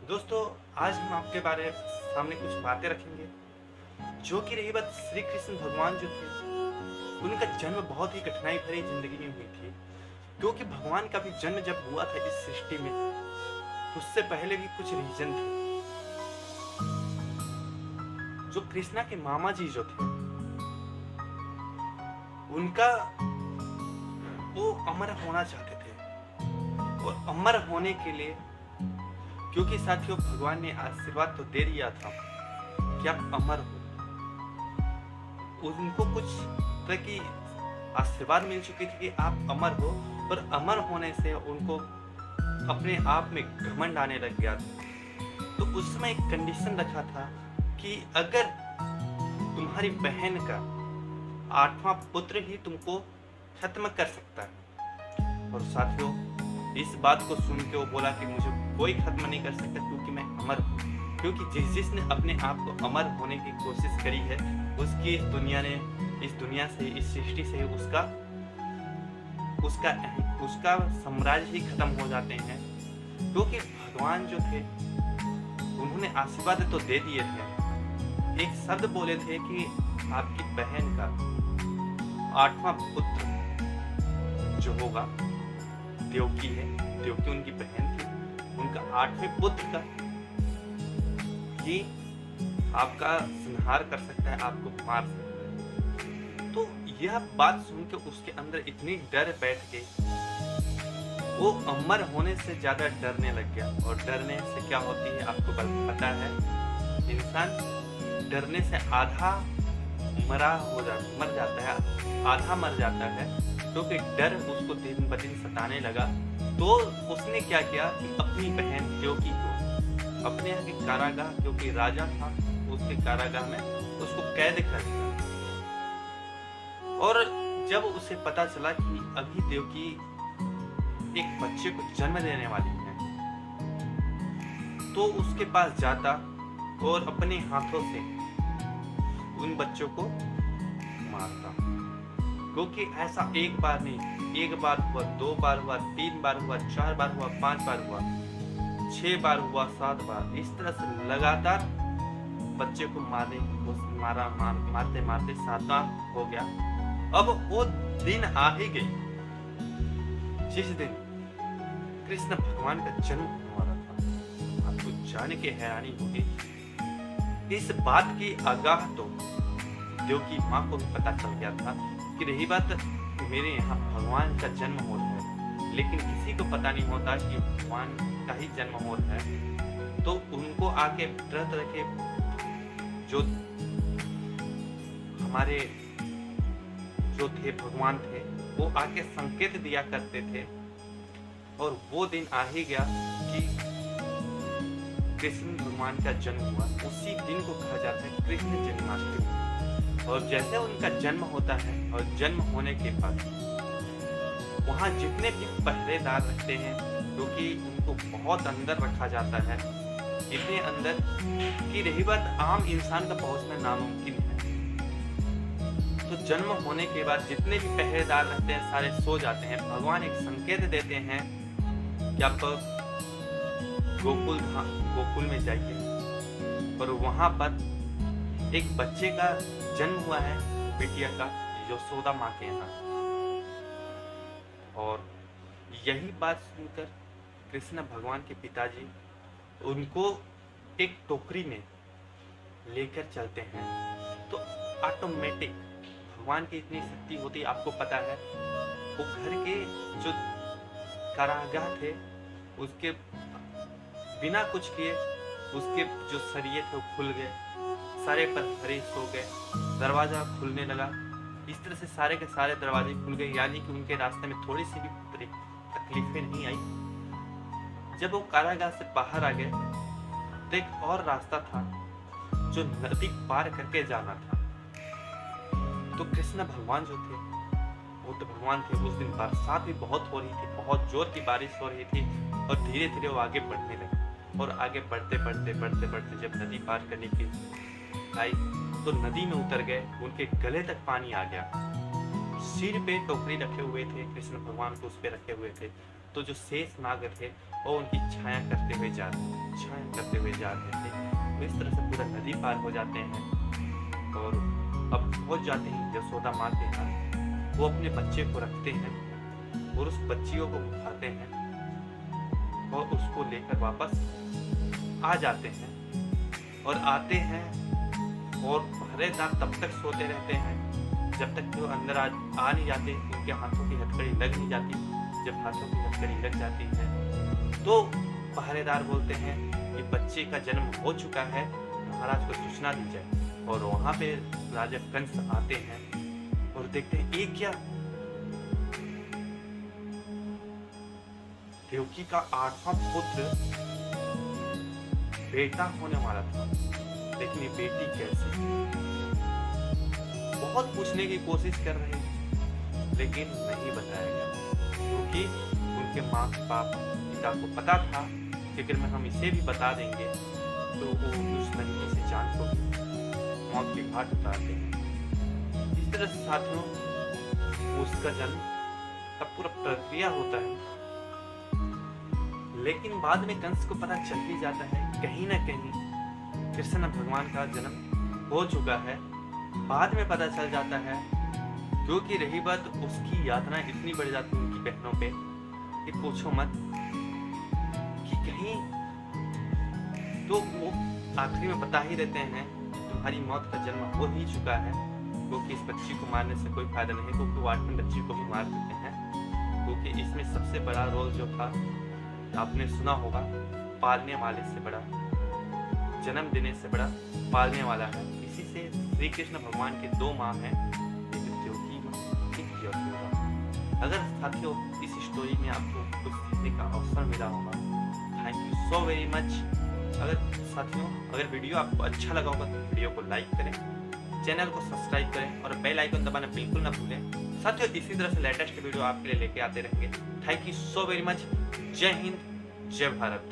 दोस्तों, आज हम आपके बारे सामने कुछ बातें रखेंगे जो कि रही बात श्री कृष्ण भगवान जो थे, उनका जन्म बहुत ही कठिनाई भरी जिंदगी में हुई थी। क्योंकि भगवान का भी जन्म जब हुआ था इस सृष्टि में, उससे पहले भी कुछ रीजन थे। जो कृष्णा के मामा जी जो थे, उनका वो अमर होना चाहते थे। और अमर होने के लिए, क्योंकि साथियों भगवान ने आशीर्वाद तो दे दिया था कि आप अमर हो, उनको कुछ तरह की आशीर्वाद मिल चुकी थी कि आप अमर हो। और अमर होने से उनको अपने आप में घमंड आने लग गया था। तो उस समय एक कंडीशन रखा था कि अगर तुम्हारी बहन का 8वां पुत्र ही तुमको खत्म कर सकता है। और साथियों, इस बात को सुन के वो बोला कि मुझे कोई खत्म नहीं कर सकता, क्योंकि मैं अमर हूँ। क्योंकि जिसने अपने आप को अमर होने की कोशिश करी है, उसकी इस दुनिया से, इस सृष्टि से उसका साम्राज्य ही खत्म हो जाते हैं। क्योंकि भगवान जो थे, उन्होंने आशीर्वाद तो दे दिए थे, एक शब्द बोले थे कि आपकी बहन का 8वां पुत्र जो होगा, देवकी है, देवकी उनकी बहन थी, उनका 8वें पुत्र का ये आपका संहार कर सकता है, आपको मार सकता है। तो यह बात सुन के उसके अंदर इतनी डर बैठ गई, वो अमर होने से ज्यादा डरने लग गया। और डरने से क्या होती है आपको पता है, इंसान डरने से आधा मर जाता है, आधा मर जाता है। क्योंकि डर उसको दिन ब दिन सताने लगा। तो उसने क्या किया कि अपनी बहन देवकी को अपने यहाँ के कारागाह, क्योंकि राजा था, उसके कारागाह में उसको कैद कर दिया। और जब उसे पता चला कि अभी देवकी एक बच्चे को जन्म देने वाली है, तो उसके पास जाता और अपने हाथों से उन बच्चों को मारता। क्योंकि ऐसा एक बार नहीं, एक बार हुआ, 2 बार हुआ, 3 बार हुआ, 4 बार हुआ, 5 बार हुआ, 6 बार हुआ, 7 बार, इस तरह से लगातार बच्चे को मारते मारते 7वां हो गया। अब वो दिन आ ही गई जिस दिन कृष्ण भगवान का जन्म होने वाला था। आपको जान के हैरानी होगी, इस बात की आगाह तो देवकी माँ को भी पता चल गया था कि रही बात मेरे यहाँ भगवान का जन्म हो रहा है, लेकिन किसी को पता नहीं होता कि भगवान का ही जन्म हो रहा है। तो उनको आके तरह तरह के जो हमारे जो थे भगवान थे, वो आके संकेत दिया करते थे। और वो दिन आ ही गया कि कृष्ण भगवान का जन्म हुआ। उसी दिन को कहा जाता है कृष्ण जन्माष्टमी। और जैसे उनका जन्म होता है, और जन्म होने के बाद वहाँ जितने भी पहरेदार रहते हैं, क्योंकि उनको बहुत अंदर रखा जाता है, इतने अंदर कि रही बात आम इंसान का पहुंचना नामुमकिन है। तो जन्म होने के बाद जितने भी पहरेदार रहते हैं, सारे सो जाते हैं। भगवान एक संकेत देते हैं कि आप गोकुल में जाइए, और वहां पर एक बच्चे का जन्म हुआ है, बिटिया का, यशोदा माँ के यहाँ। और यही बात सुनकर कृष्ण भगवान के पिताजी उनको एक टोकरी में लेकर चलते हैं। तो ऑटोमेटिक भगवान की इतनी शक्ति होती, आपको पता है, वो घर के जो कारागाह थे, उसके बिना कुछ किए उसके जो सरिये थे वो खुल गए, सारे पत्थर सो गए, दरवाजा खुलने लगा। इस तरह से सारे के सारे दरवाजे खुल गए, यानी कि उनके रास्ते में थोड़ी सी भी तकलीफें नहीं आई। जब वो कारागाह से बाहर आ गए, तो एक और रास्ता था जो नदी पार करके जाना था। तो कृष्ण भगवान जो थे, वो तो भगवान थे। उस दिन बरसात भी बहुत हो रही थी, बहुत जोर की बारिश हो रही थी, और धीरे धीरे वो आगे बढ़ने लगे। और आगे बढ़ते जब नदी पार करने की आई, तो नदी में उतर गए, उनके गले तक पानी आ गया। सिर पे टोकरी रखे हुए थे, कृष्ण भगवान को उस पे रखे हुए थे। तो तो जो शेष नाग थे वो उनकी छाया करते हुए जा रहे थे। तो इस तरह से पूरा नदी पार हो जाते हैं और अब पहुंच जाते हैं यशोदा माँ के यहाँ। वो अपने बच्चे को रखते हैं और उस बच्चियों को उठाते हैं और उसको लेकर वापस आ जाते हैं और आते हैं और पहरेदार तब तक सोते रहते हैं जब तक कि वो अंदर आ नहीं जाते, उनके हाथों की हथकड़ी लग नहीं जाती। जब हाथों की हथकड़ी लग जाती है तो पहरेदार बोलते हैं कि बच्चे का जन्म हो चुका है, महाराज को सूचना दी जाए। और वहां पे राजा कंस आते हैं और देखते हैं ये क्या, देवकी का 8वां पुत्र बेटा होने वाला था, लेकिन ये बेटी कैसे। बहुत पूछने की कोशिश कर रहे हैं लेकिन नहीं बताया गया, क्योंकि उनके माँ बाप पिता को पता था कि अगर हम इसे भी बता देंगे तो वो उस तरीके से जान को मौत के घाट उतारते हैं। इस तरह से साथियों उसका जन्म का पूरा प्रक्रिया होता है। लेकिन बाद में कंस को पता चल ही जाता है कहीं ना कहीं कृष्ण भगवान का जन्म हो चुका है। बाद में पता चल जाता है, क्योंकि रही बात उसकी यातना इतनी बढ़ जाती है उनकी बहनों पे कि पूछो मत, कि कहीं तो वो आखिरी में बता ही देते हैं तुम्हारी मौत का जन्म हो ही चुका है, क्योंकि इस बच्ची को मारने से कोई फायदा नहीं, क्योंकि वो 8वें बच्ची को भी मार देते हैं। क्योंकि इसमें सबसे बड़ा रोल जो था आपने सुना होगा, पालने वाले से बड़ा, जन्म देने से बड़ा पालने वाला है। इसी से श्री कृष्ण भगवान के 2 माँ हैं, एक देवकी माँ, एक यशोदा। अगर साथियों इस स्टोरी में आपको कुछ सीखने का अवसर मिला होगा, thank you so very much. अगर वीडियो आपको अच्छा लगा होगा तो वीडियो को लाइक करें, चैनल को सब्सक्राइब करें और बेल आइकन दबाना बिल्कुल ना भूलें। साथियों इसी तरह से लेटेस्ट वीडियो आपके लिए लेके आते रहेंगे। Thank you so very much. जय हिंद, जय भारत।